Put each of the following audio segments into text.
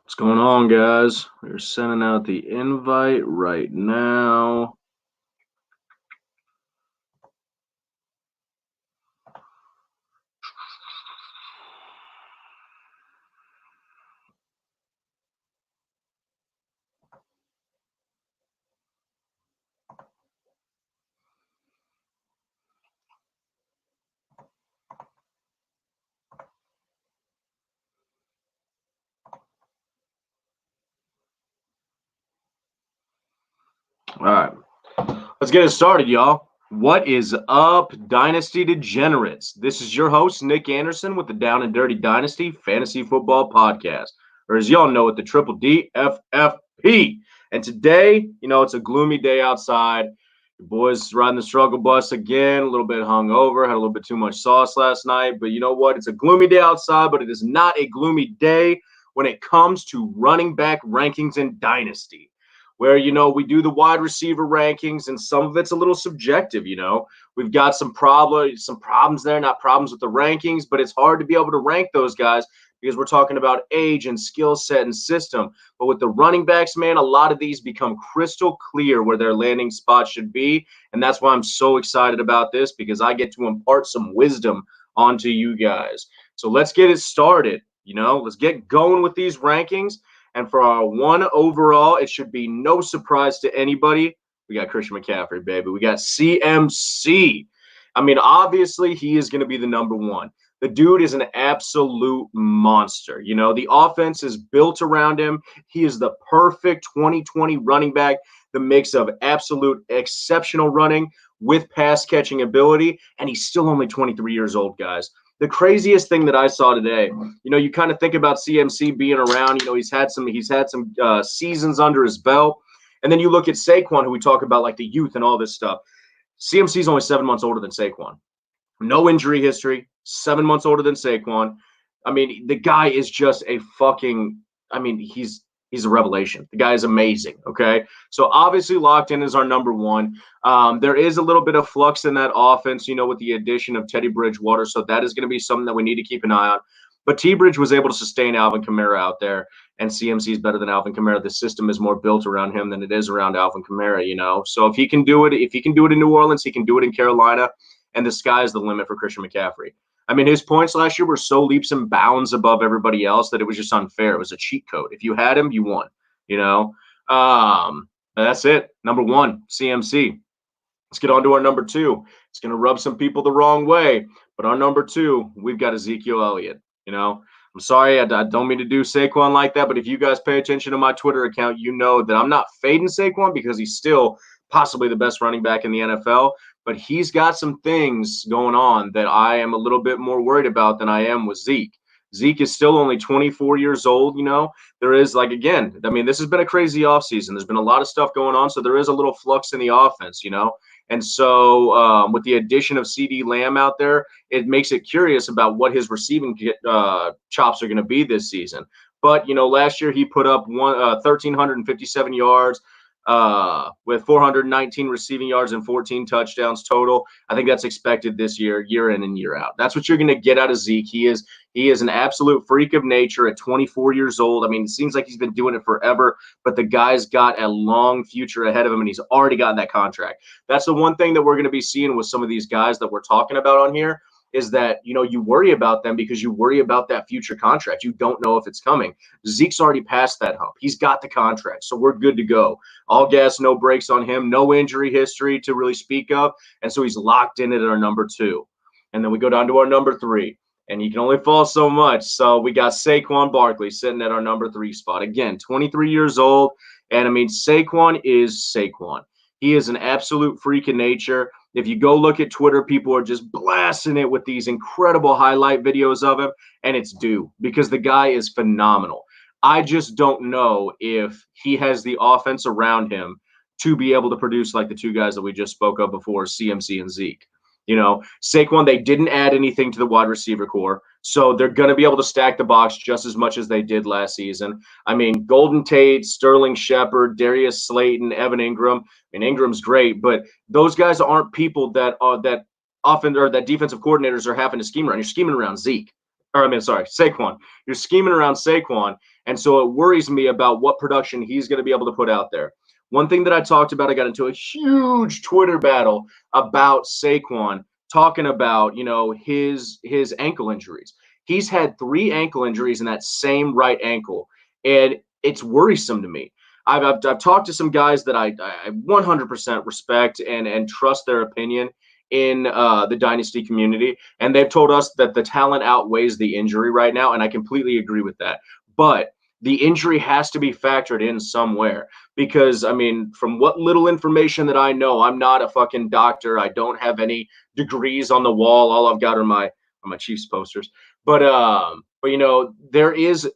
What's going on, guys? We're sending out the invite right now. All right, let's get it started, y'all. What is up, Dynasty Degenerates? This is your host, Nick Anderson, with the Down and Dirty Dynasty Fantasy Football Podcast, or as y'all know it, the Triple DFFP. And today, it's a gloomy day outside. The boys riding the struggle bus again, a little bit hungover, had a little bit too much sauce last night. But you know what? It's a gloomy day outside, but it is not a gloomy day when it comes to running back rankings in Dynasty, where we do the wide receiver rankings, and some of it's a little subjective. We've got some problems there, not problems with the rankings, but it's hard to be able to rank those guys because we're talking about age and skill set and system. But with the running backs, man, a lot of these become crystal clear where their landing spot should be, and that's why I'm so excited about this, because I get to impart some wisdom onto you guys. So let's get it started. Let's get going with these rankings. And for our one overall, it should be no surprise to anybody. We got Christian McCaffrey, baby. We got CMC. I mean, obviously, he is going to be the number one. The dude is an absolute monster. The offense is built around him. He is the perfect 2020 running back, the mix of absolute exceptional running with pass catching ability. And he's still only 23 years old, guys. The craziest thing that I saw today, you kind of think about CMC being around. He's had some seasons under his belt, and then you look at Saquon, who we talk about like the youth and all this stuff. CMC is only 7 months older than Saquon. No injury history. 7 months older than Saquon. I mean, the guy is just a fucking. I mean, he's a revelation. The guy is amazing. Okay, so obviously locked in is our number one. There is a little bit of flux in that offense, with the addition of Teddy Bridgewater. So that is going to be something that we need to keep an eye on. But T-Bridge was able to sustain Alvin Kamara out there, and CMC is better than Alvin Kamara. The system is more built around him than it is around Alvin Kamara. So if he can do it in New Orleans, he can do it in Carolina, and the sky is the limit for Christian McCaffrey. I mean, his points last year were so leaps and bounds above everybody else that it was just unfair. It was a cheat code. If you had him, you won. That's it. Number one, CMC. Let's get on to our number two. It's going to rub some people the wrong way, but our number two, we've got Ezekiel Elliott. I'm sorry, I don't mean to do Saquon like that, but if you guys pay attention to my Twitter account, you know that I'm not fading Saquon because he's still possibly the best running back in the NFL, but he's got some things going on that I am a little bit more worried about than I am with Zeke. Zeke is still only 24 years old. There is, this has been a crazy offseason. There's been a lot of stuff going on, so there is a little flux in the offense, And so with the addition of CD Lamb out there, it makes it curious about what his receiving chops are going to be this season. But, last year he put up 1,357 yards, with 419 receiving yards and 14 touchdowns total. I think that's expected this year in and year out. That's what you're going to get out of Zeke. He is an absolute freak of nature at 24 years old. I mean, it seems like he's been doing it forever, but the guy's got a long future ahead of him, and he's already gotten that contract. That's the one thing that we're going to be seeing with some of these guys that we're talking about on here, is that, you worry about them because you worry about that future contract. You don't know if it's coming. Zeke's already passed that hump. He's got the contract, so we're good to go. All gas, no brakes on him, no injury history to really speak of, and so he's locked in at our number two. And then we go down to our number three, and you can only fall so much. So we got Quan Barclay sitting at our number three spot. Again, 23 years old, and I mean, Saquon is Saquon. He is an absolute freak of nature. If you go look at Twitter, people are just blasting it with these incredible highlight videos of him, and it's due because the guy is phenomenal. I just don't know if he has the offense around him to be able to produce like the two guys that we just spoke of before, CMC and Zeke. Saquon, they didn't add anything to the wide receiver core, so they're going to be able to stack the box just as much as they did last season. I mean, Golden Tate, Sterling Shepard, Darius Slayton, Evan Ingram. I mean, Ingram's great, but those guys aren't people that defensive coordinators are having to scheme around. You're scheming around Zeke. Saquon. You're scheming around Saquon, and so it worries me about what production he's going to be able to put out there. One thing that I talked about, I got into a huge Twitter battle about Saquon, talking about, his ankle injuries. He's had 3 ankle injuries in that same right ankle, and it's worrisome to me. I've talked to some guys that I 100% respect and trust their opinion in the DyNasty community, and they've told us that the talent outweighs the injury right now, and I completely agree with that. But the injury has to be factored in somewhere because, I mean, from what little information that I know, I'm not a fucking doctor. I don't have any degrees on the wall. All I've got are my Chiefs posters. But there is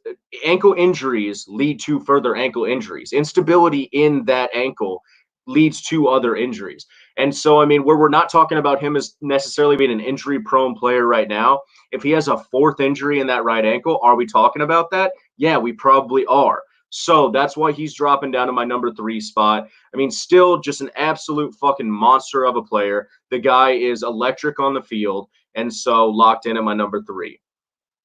ankle injuries lead to further ankle injuries. Instability in that ankle leads to other injuries. And so, I mean, where we're not talking about him as necessarily being an injury-prone player right now, if he has a 4th injury in that right ankle, are we talking about that? Yeah, we probably are. So that's why he's dropping down to my number 3 spot. I mean, still just an absolute fucking monster of a player. The guy is electric on the field, and so locked in at my number 3.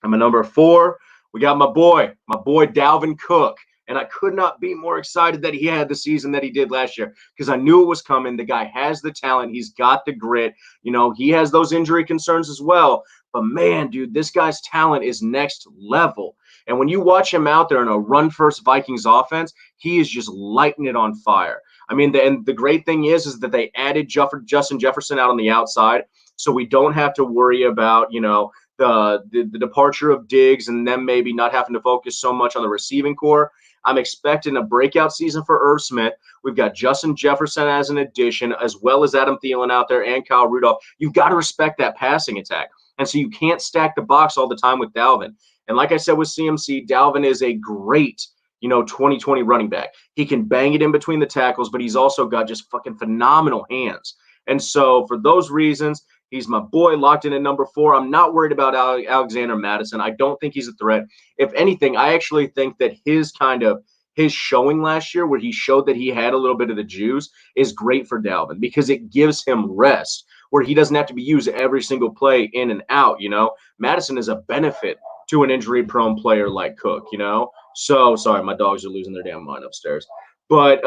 And my number 4, we got my boy Dalvin Cook. And I could not be more excited that he had the season that he did last year because I knew it was coming. The guy has the talent. He's got the grit. He has those injury concerns as well. But, man, dude, this guy's talent is next level. And when you watch him out there in a run-first Vikings offense, he is just lighting it on fire. I mean, and the great thing is that they added Justin Jefferson out on the outside, so we don't have to worry about, the departure of Diggs and them maybe not having to focus so much on the receiving core. I'm expecting a breakout season for Irv Smith. We've got Justin Jefferson as an addition, as well as Adam Thielen out there and Kyle Rudolph. You've got to respect that passing attack. And so you can't stack the box all the time with Dalvin. And like I said with CMC, Dalvin is a great, 2020 running back. He can bang it in between the tackles, but he's also got just fucking phenomenal hands. And so for those reasons, he's my boy, locked in at number 4. I'm not worried about Alexander Mattison. I don't think he's a threat. If anything, I actually think that his showing last year where he showed that he had a little bit of the juice is great for Dalvin because it gives him rest where he doesn't have to be used every single play in and out, Mattison is a benefit to an injury-prone player like Cook, So, sorry, my dogs are losing their damn mind upstairs. But,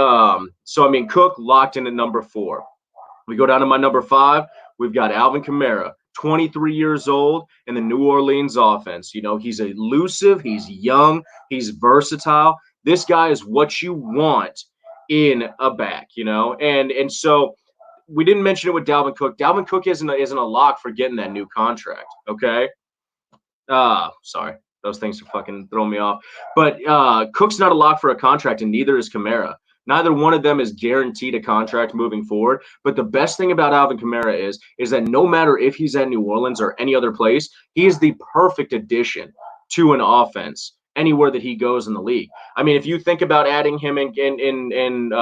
Cook locked in at number 4. We go down to my number 5. We've got Alvin Kamara, 23 years old in the New Orleans offense. He's elusive, he's young, he's versatile. This guy is what you want in a back, And so we didn't mention it with Dalvin Cook. Dalvin Cook isn't a lock for getting that new contract, okay? Sorry. Those things are fucking throwing me off. But Cook's not a lock for a contract, and neither is Kamara. Neither one of them is guaranteed a contract moving forward. But the best thing about Alvin Kamara is that no matter if he's at New Orleans or any other place, he is the perfect addition to an offense anywhere that he goes in the league. I mean, if you think about adding him in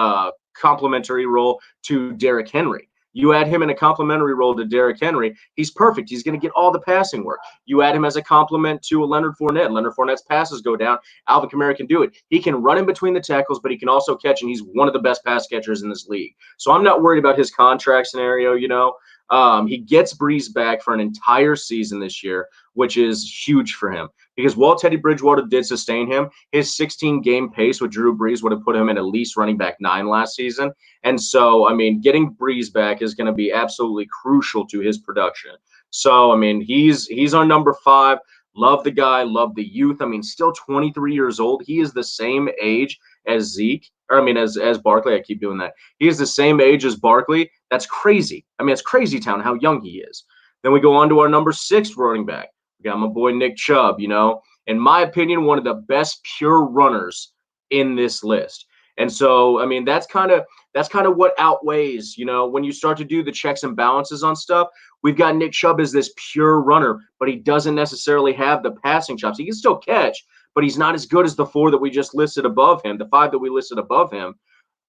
complementary role to Derrick Henry, you add him in a complementary role to Derrick Henry, he's perfect. He's going to get all the passing work. You add him as a complement to a Leonard Fournette. Leonard Fournette's passes go down. Alvin Kamara can do it. He can run in between the tackles, but he can also catch, and he's one of the best pass catchers in this league. So I'm not worried about his contract scenario, He gets Breeze back for an entire season this year, which is huge for him. Because while Teddy Bridgewater did sustain him, his 16-game pace with Drew Brees would have put him at least running back 9 last season. And so, getting Breeze back is going to be absolutely crucial to his production. So, he's our number 5. Love the guy, love the youth. Still 23 years old. He is the same age as Zeke. As Barclay. I keep doing that. He is the same age as Barclay. That's crazy. It's crazy town how young he is. Then we go on to our number 6 running back. We got my boy Nick Chubb, in my opinion, one of the best pure runners in this list. And so, that's kind of what outweighs, when you start to do the checks and balances on stuff. We've got Nick Chubb as this pure runner, but he doesn't necessarily have the passing chops. He can still catch, but he's not as good as the 4 that we just listed above him, the 5 that we listed above him.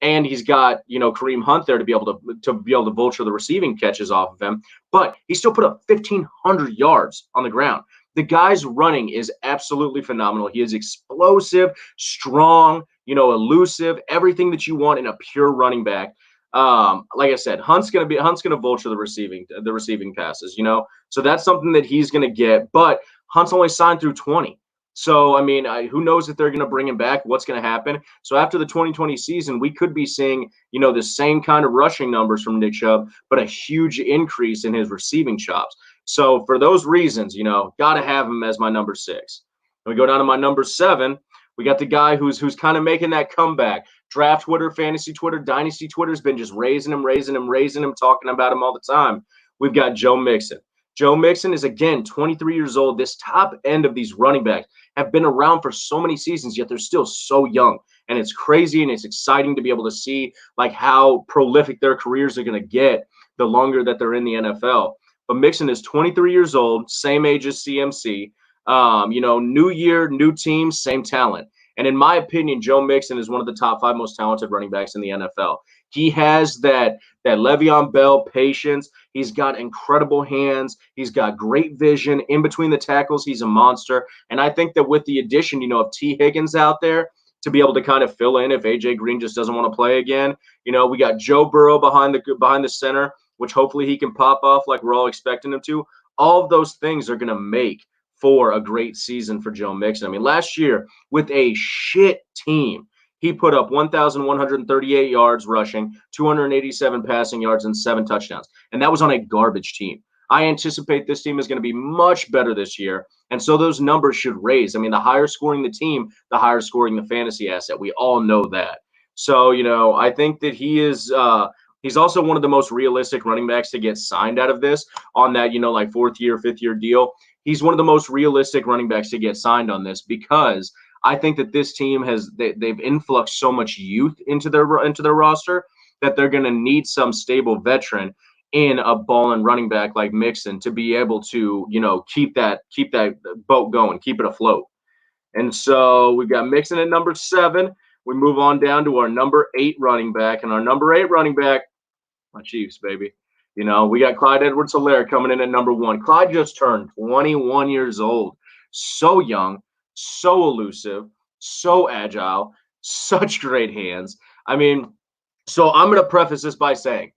And he's got, Kareem Hunt there to be able to vulture the receiving catches off of him. But he still put up 1,500 yards on the ground. The guy's running is absolutely phenomenal. He is explosive, strong, elusive, everything that you want in a pure running back. Like I said, Hunt's gonna vulture the receiving passes, So that's something that he's gonna get. But Hunt's only signed through 20. So, I mean, who knows if they're going to bring him back, what's going to happen. So after the 2020 season, we could be seeing, the same kind of rushing numbers from Nick Chubb, but a huge increase in his receiving chops. So for those reasons, got to have him as my number 6. When we go down to my number 7, we got the guy who's kind of making that comeback. Draft Twitter, fantasy Twitter, dynasty Twitter's been just raising him, talking about him all the time. We've got Joe Mixon. Joe Mixon is, again, 23 years old. This top end of these running backs have been around for so many seasons, yet they're still so young. And it's crazy and it's exciting to be able to see like how prolific their careers are going to get the longer that they're in the NFL. But Mixon is 23 years old, same age as CMC. New year, new team, same talent. And in my opinion, Joe Mixon is one of the top 5 most talented running backs in the NFL. He has that Le'Veon Bell patience. He's got incredible hands. He's got great vision. In between the tackles, he's a monster. And I think that with the addition, of T. Higgins out there to be able to kind of fill in if A.J. Green just doesn't want to play again, we got Joe Burrow behind the center, which hopefully he can pop off like we're all expecting him to. All of those things are going to make for a great season for Joe Mixon. I mean, last year with a shit team, he put up 1,138 yards rushing, 287 passing yards, and 7 touchdowns. And that was on a garbage team. I anticipate this team is going to be much better this year. And so those numbers should raise. I mean, the higher scoring the team, the higher scoring the fantasy asset. We all know that. So, I think that he's also one of the most realistic running backs to get signed out of this on that, like 4th year, 5th year deal. He's one of the most realistic running backs to get signed on this because I think that this team they've influxed so much youth into their roster that they're going to need some stable veteran in a ball and running back like Mixon to be able to, keep that boat going, keep it afloat. And so we've got Mixon at number 7. We move on down to our number 8 running back, and our number 8 running back, my Chiefs, baby. We got Clyde Edwards-Helaire coming in at number 1. Clyde just turned 21 years old. So young, so elusive, so agile, such great hands. I mean, so I'm going to preface this by saying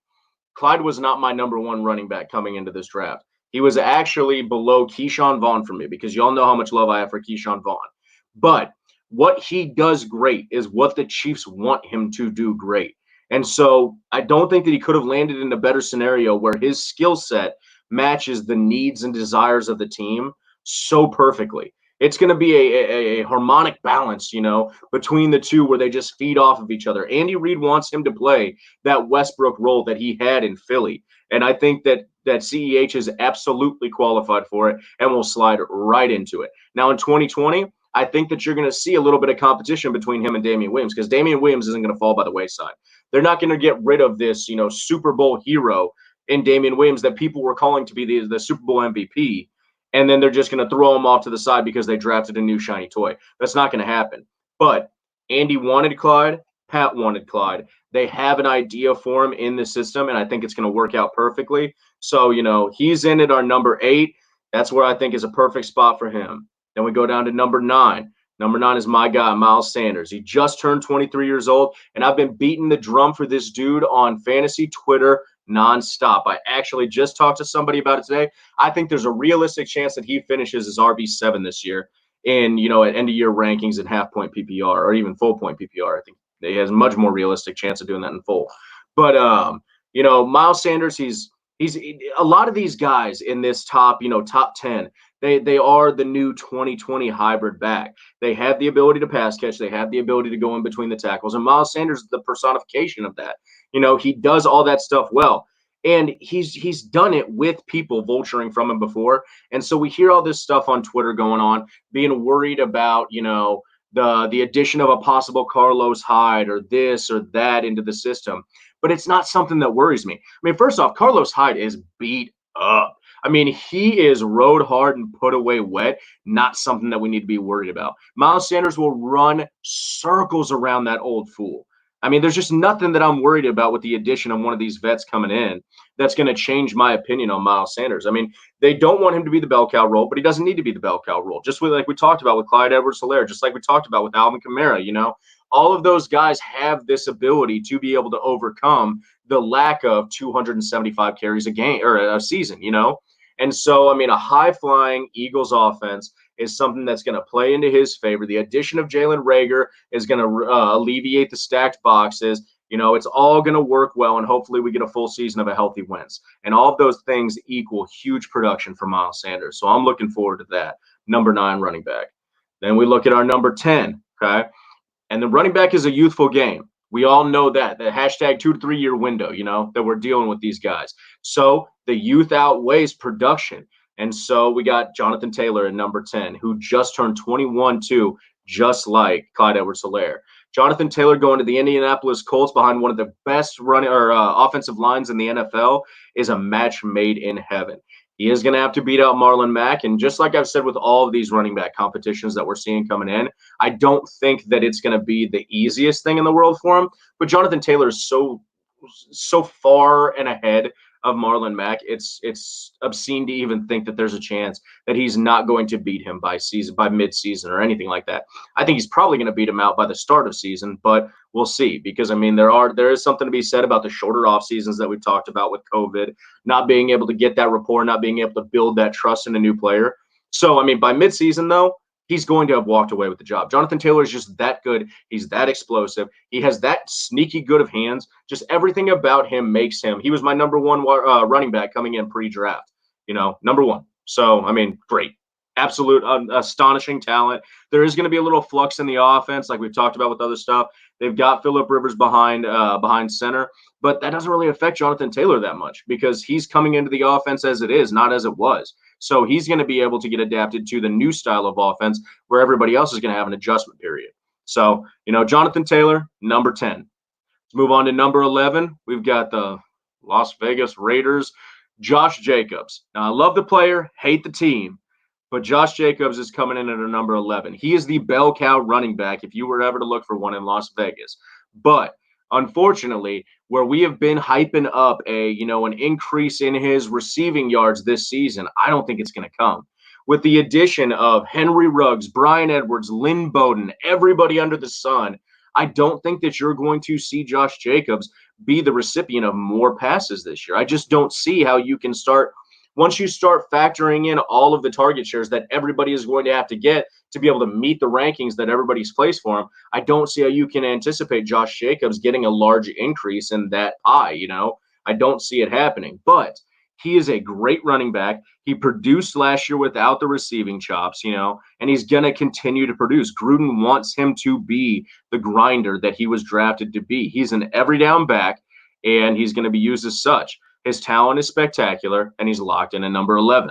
Clyde was not my number 1 running back coming into this draft. He was actually below Keyshawn Vaughn for me because y'all know how much love I have for Keyshawn Vaughn. But what he does great is what the Chiefs want him to do great. And so I don't think that he could have landed in a better scenario where his skill set matches the needs and desires of the team so perfectly. It's going to be a harmonic balance, between the two where they just feed off of each other. Andy Reid wants him to play that Westbrook role that he had in Philly. And I think that CEH is absolutely qualified for it and will slide right into it. Now in 2020, I think that you're going to see a little bit of competition between him and Damian Williams because Damian Williams isn't going to fall by the wayside. They're not going to get rid of this, Super Bowl hero in Damian Williams that people were calling to be the Super Bowl MVP. And then they're just going to throw him off to the side because they drafted a new shiny toy. That's not going to happen. But Andy wanted Clyde. Pat wanted Clyde. They have an idea for him in the system, and I think it's going to work out perfectly. So, he's in at our number 8. That's where I think is a perfect spot for him. Then we go down to number 9. Number 9 is my guy, Myles Sanders. He just turned 23 years old, and I've been beating the drum for this dude on fantasy Twitter nonstop. I actually just talked to somebody about it today. I think there's a realistic chance that he finishes as RB7 this year in, at end-of-year rankings and half-point PPR or even full-point PPR. I think he has a much more realistic chance of doing that in full. But, Myles Sanders, he's a lot of these guys in this top 10, they are the new 2020 hybrid back. They have the ability to pass catch. They have the ability to go in between the tackles. And Myles Sanders is the personification of that. He does all that stuff well. And he's done it with people vulturing from him before. And so we hear all this stuff on Twitter going on, being worried about, the addition of a possible Carlos Hyde or this or that into the system. But it's not something that worries me. I mean, first off, Carlos Hyde is beat up. I mean, he is rode hard and put away wet, not something that we need to be worried about. Myles Sanders will run circles around that old fool. I mean, there's just nothing that I'm worried about with the addition of one of these vets coming in that's going to change my opinion on Myles Sanders. I mean, they don't want him to be the bell cow role, but he doesn't need to be the bell cow role. Just like we talked about with Clyde Edwards-Helaire, just like we talked about with Alvin Kamara, all of those guys have this ability to be able to overcome the lack of 275 carries a game or a season, And so, I mean, a high-flying Eagles offense is something that's going to play into his favor. The addition of Jalen Reagor is going to alleviate the stacked boxes. It's all going to work well, and hopefully we get a full season of a healthy Wentz. And all of those things equal huge production for Myles Sanders. So I'm looking forward to that. Number 9 running back. Then we look at our number 10, okay? And the running back is a youthful game. We all know that, the hashtag 2 to 3 year window, that we're dealing with these guys. So the youth outweighs production. And so we got Jonathan Taylor at number 10, who just turned 21 too, just like Clyde Edwards-Helaire. Jonathan Taylor going to the Indianapolis Colts behind one of the best offensive lines in the NFL is a match made in heaven. He is going to have to beat out Marlon Mack. And just like I've said with all of these running back competitions that we're seeing coming in, I don't think that it's going to be the easiest thing in the world for him. But Jonathan Taylor is so far and ahead of Marlon Mack. It's obscene to even think that there's a chance that he's not going to beat him by mid-season or anything like that. I think he's probably going to beat him out by the start of season, but we'll see, because I mean there is something to be said about the shorter off seasons that we've talked about with COVID, not being able to get that rapport, not being able to build that trust in a new player. So I mean, by mid-season though, he's going to have walked away with the job. Jonathan Taylor is just that good. He's that explosive. He has that sneaky good of hands. Just everything about him makes him. He was my number 1 running back coming in pre-draft. Number 1. So, I mean, great. Absolute astonishing talent. There is going to be a little flux in the offense, like we've talked about with other stuff. They've got Phillip Rivers behind center, but that doesn't really affect Jonathan Taylor that much because he's coming into the offense as it is, not as it was. So he's going to be able to get adapted to the new style of offense where everybody else is going to have an adjustment period. So, Jonathan Taylor, number 10. Let's move on to number 11. We've got the Las Vegas Raiders, Josh Jacobs. Now, I love the player, hate the team, but Josh Jacobs is coming in at a number 11. He is the bell cow running back if you were ever to look for one in Las Vegas. But unfortunately, where we have been hyping up an increase in his receiving yards this season, I don't think it's going to come. With the addition of Henry Ruggs, Bryan Edwards, Lynn Bowden, everybody under the sun, I don't think that you're going to see Josh Jacobs be the recipient of more passes this year. I just don't see how you can start. Once you start factoring in all of the target shares that everybody is going to have to get to be able to meet the rankings that everybody's placed for him, I don't see how you can anticipate Josh Jacobs getting a large increase in that pie. I don't see it happening. But he is a great running back. He produced last year without the receiving chops, and he's going to continue to produce. Gruden wants him to be the grinder that he was drafted to be. He's an every down back, and he's going to be used as such. His talent is spectacular, and he's locked in at number 11.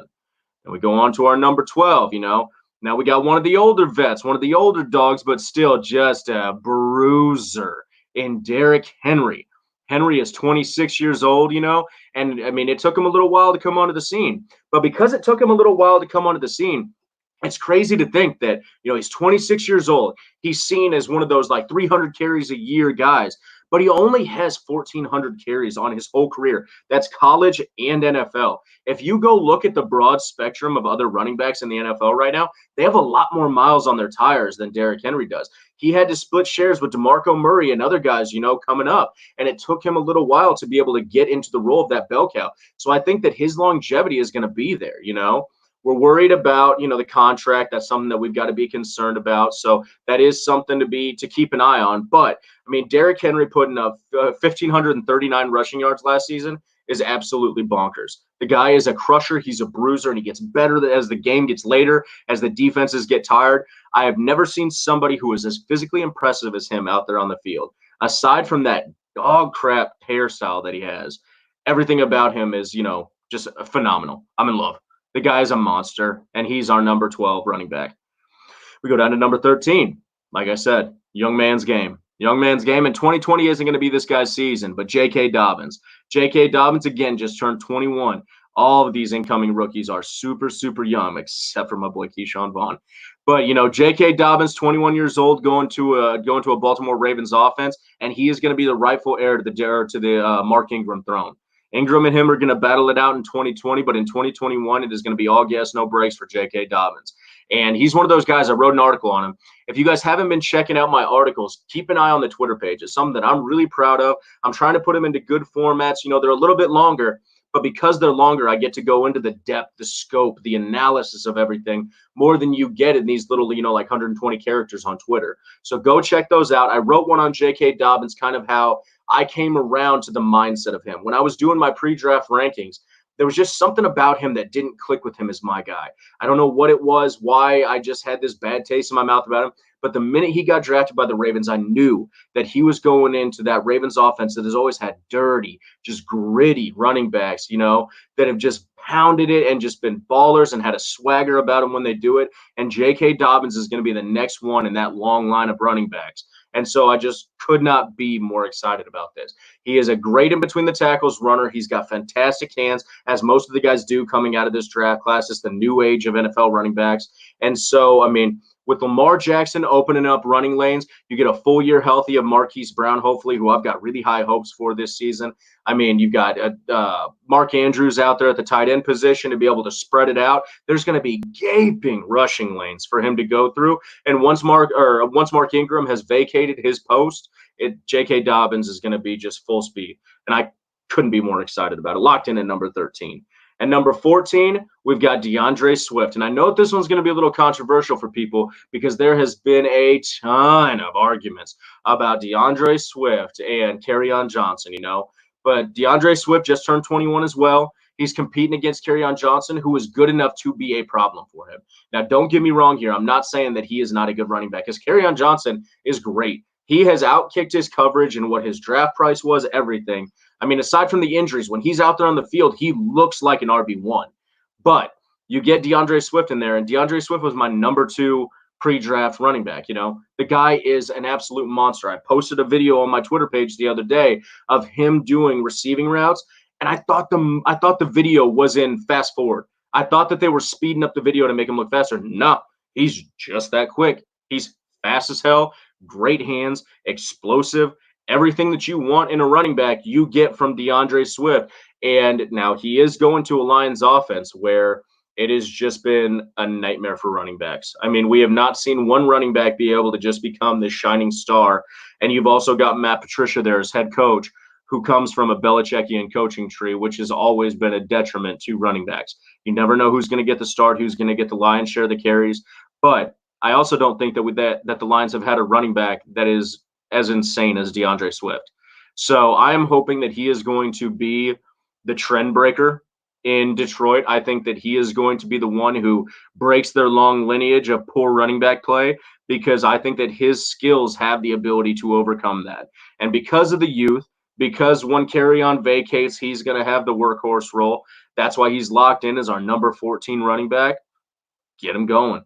And we go on to our number 12, Now we got one of the older vets, one of the older dogs, but still just a bruiser in Derrick Henry. Henry is 26 years old, and I mean, it took him a little while to come onto the scene. But because it took him a little while to come onto the scene, it's crazy to think that, he's 26 years old. He's seen as one of those like 300 carries a year guys, but he only has 1,400 carries on his whole career. That's college and NFL. If you go look at the broad spectrum of other running backs in the NFL right now, they have a lot more miles on their tires than Derrick Henry does. He had to split shares with DeMarco Murray and other guys, coming up. And it took him a little while to be able to get into the role of that bell cow. So I think that his longevity is going to be there, We're worried about, the contract. That's something that we've got to be concerned about. So that is something to keep an eye on. But, I mean, Derrick Henry putting up 1,539 rushing yards last season is absolutely bonkers. The guy is a crusher. He's a bruiser, and he gets better as the game gets later, as the defenses get tired. I have never seen somebody who is as physically impressive as him out there on the field. Aside from that dog crap hairstyle that he has, everything about him is, just phenomenal. I'm in love. The guy is a monster, and he's our number 12 running back. We go down to number 13. Like I said, young man's game. Young man's game, and 2020 isn't going to be this guy's season, but J.K. Dobbins. J.K. Dobbins, again, just turned 21. All of these incoming rookies are super, super young, except for my boy Keyshawn Vaughn. But, J.K. Dobbins, 21 years old, going to a Baltimore Ravens offense, and he is going to be the rightful heir to the Mark Ingram throne. Ingram and him are going to battle it out in 2020, but in 2021, it is going to be all gas, no brakes for J.K. Dobbins. And he's one of those guys. I wrote an article on him. If you guys haven't been checking out my articles, keep an eye on the Twitter page. It's something that I'm really proud of. I'm trying to put them into good formats. They're a little bit longer, But because they're longer, I get to go into the depth, the scope, the analysis of everything more than you get in these little, like 120 characters on Twitter. So go check those out. I wrote one on J.K. Dobbins, kind of how I came around to the mindset of him. When I was doing my pre-draft rankings, there was just something about him that didn't click with him as my guy. I don't know what it was, why I just had this bad taste in my mouth about him. But the minute he got drafted by the Ravens, I knew that he was going into that Ravens offense that has always had dirty, just gritty running backs, that have just pounded it and just been ballers and had a swagger about them when they do it. And J.K. Dobbins is going to be the next one in that long line of running backs. And so I just could not be more excited about this. He is a great in between the tackles runner. He's got fantastic hands, as most of the guys do coming out of this draft class. It's the new age of NFL running backs. And so, with Lamar Jackson opening up running lanes, you get a full year healthy of Marquise Brown, hopefully, who I've got really high hopes for this season. You've got Mark Andrews out there at the tight end position to be able to spread it out. There's going to be gaping rushing lanes for him to go through. And once Mark Ingram has vacated his post, J.K. Dobbins is going to be just full speed. And I couldn't be more excited about it. Locked in at number 13. And number 14, we've got DeAndre Swift. And I know this one's going to be a little controversial for people because there has been a ton of arguments about DeAndre Swift and Kerryon Johnson, But DeAndre Swift just turned 21 as well. He's competing against Kerryon Johnson, who is good enough to be a problem for him. Now, don't get me wrong here. I'm not saying that he is not a good running back, because Kerryon Johnson is great. He has outkicked his coverage and what his draft price was, everything. Aside from the injuries, when he's out there on the field, he looks like an RB1. But you get DeAndre Swift in there, and DeAndre Swift was my number 2 pre-draft running back. The guy is an absolute monster. I posted a video on my Twitter page the other day of him doing receiving routes, and I thought the video was in fast forward. I thought that they were speeding up the video to make him look faster. No, he's just that quick. He's fast as hell, great hands, explosive. Everything that you want in a running back, you get from DeAndre Swift. And now he is going to a Lions offense where it has just been a nightmare for running backs. We have not seen one running back be able to just become this shining star. And you've also got Matt Patricia there as head coach, who comes from a Belichickian coaching tree, which has always been a detriment to running backs. You never know who's going to get the start, who's going to get the lion's share of the carries. But I also don't think that the Lions have had a running back that is as insane as DeAndre Swift. So I am hoping that he is going to be the trend breaker in Detroit. I think that he is going to be the one who breaks their long lineage of poor running back play, because I think that his skills have the ability to overcome that. And because of the youth, because when Kerryon vacates, he's going to have the workhorse role. That's why he's locked in as our number 14 running back. Get him going.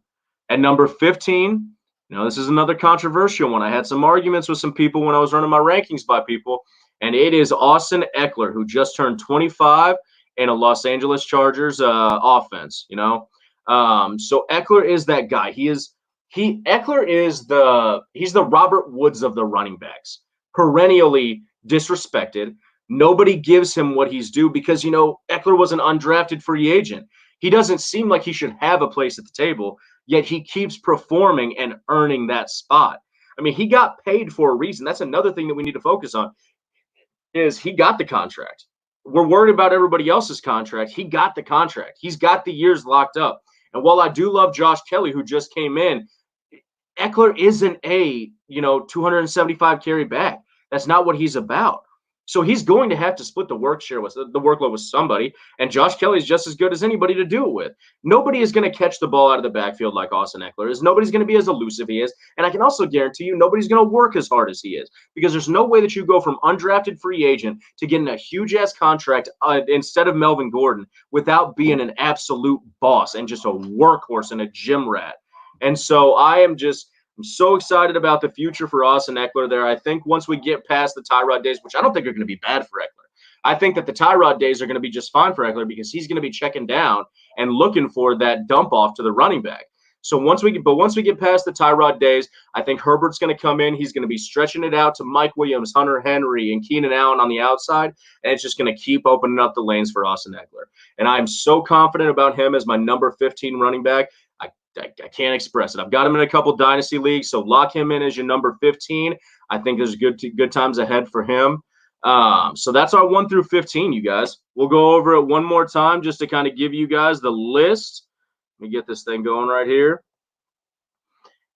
At number 15, this is another controversial one. I had some arguments with some people when I was running my rankings by people, and it is Austin Eckler, who just turned 25 in a Los Angeles Chargers offense. So Eckler is that guy. Eckler is he's the Robert Woods of the running backs, perennially disrespected. Nobody gives him what he's due because Eckler was an undrafted free agent. He doesn't seem like he should have a place at the table, yet he keeps performing and earning that spot. He got paid for a reason. That's another thing that we need to focus on, is he got the contract. We're worried about everybody else's contract. He got the contract. He's got the years locked up. And while I do love Josh Kelly, who just came in, Eckler isn't a 275 carry back. That's not what he's about. So he's going to have to split the workload with somebody, and Josh Kelly is just as good as anybody to do it with. Nobody is going to catch the ball out of the backfield like Austin Eckler is. Nobody's going to be as elusive he is, and I can also guarantee you nobody's going to work as hard as he is, because there's no way that you go from undrafted free agent to getting a huge-ass contract instead of Melvin Gordon without being an absolute boss and just a workhorse and a gym rat. And so I'm so excited about the future for Austin Eckler there. I think once we get past the Tyrod days, which I don't think are going to be bad for Eckler, I think that the Tyrod days are going to be just fine for Eckler, because he's going to be checking down and looking for that dump off to the running back. So once we get past the Tyrod days, I think Herbert's going to come in. He's going to be stretching it out to Mike Williams, Hunter Henry, and Keenan Allen on the outside, and it's just going to keep opening up the lanes for Austin Eckler. And I'm so confident about him as my number 15 running back. I can't express it. I've got him in a couple dynasty leagues, so lock him in as your number 15. I think there's good times ahead for him. So that's our 1 through 15, you guys. We'll go over it one more time just to kind of give you guys the list. Let me get this thing going right here.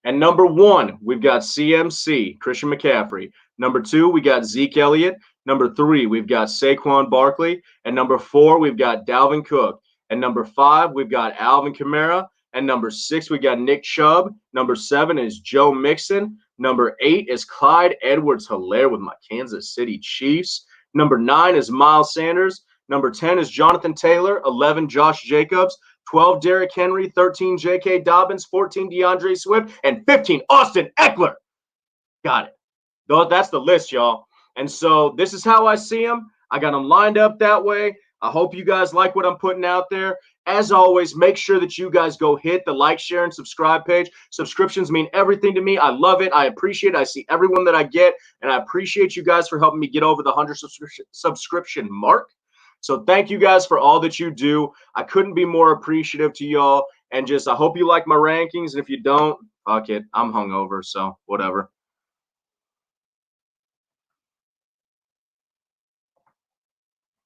And number 1, we've got CMC, Christian McCaffrey. Number 2, we got Zeke Elliott. Number 3, we've got Quan Barclay. And number 4, we've got Dalvin Cook. And number 5, we've got Alvin Kamara. And number 6, we got Nick Chubb. Number 7 is Joe Mixon. Number 8 is Clyde Edwards-Helaire with my Kansas City Chiefs. Number 9 is Myles Sanders. Number 10 is Jonathan Taylor. 11, Josh Jacobs. 12, Derrick Henry. 13, J.K. Dobbins. 14, DeAndre Swift. And 15, Austin Eckler. Got it. That's the list, y'all. And so this is how I see them. I got them lined up that way. I hope you guys like what I'm putting out there. As always, make sure that you guys go hit the like, share, and subscribe page. Subscriptions mean everything to me. I love it. I appreciate it. I see everyone that I get, and I appreciate you guys for helping me get over the 100 subscription mark. So thank you guys for all that you do. I couldn't be more appreciative to y'all. And just I hope you like my rankings. And if you don't, fuck it. I'm hungover, so whatever.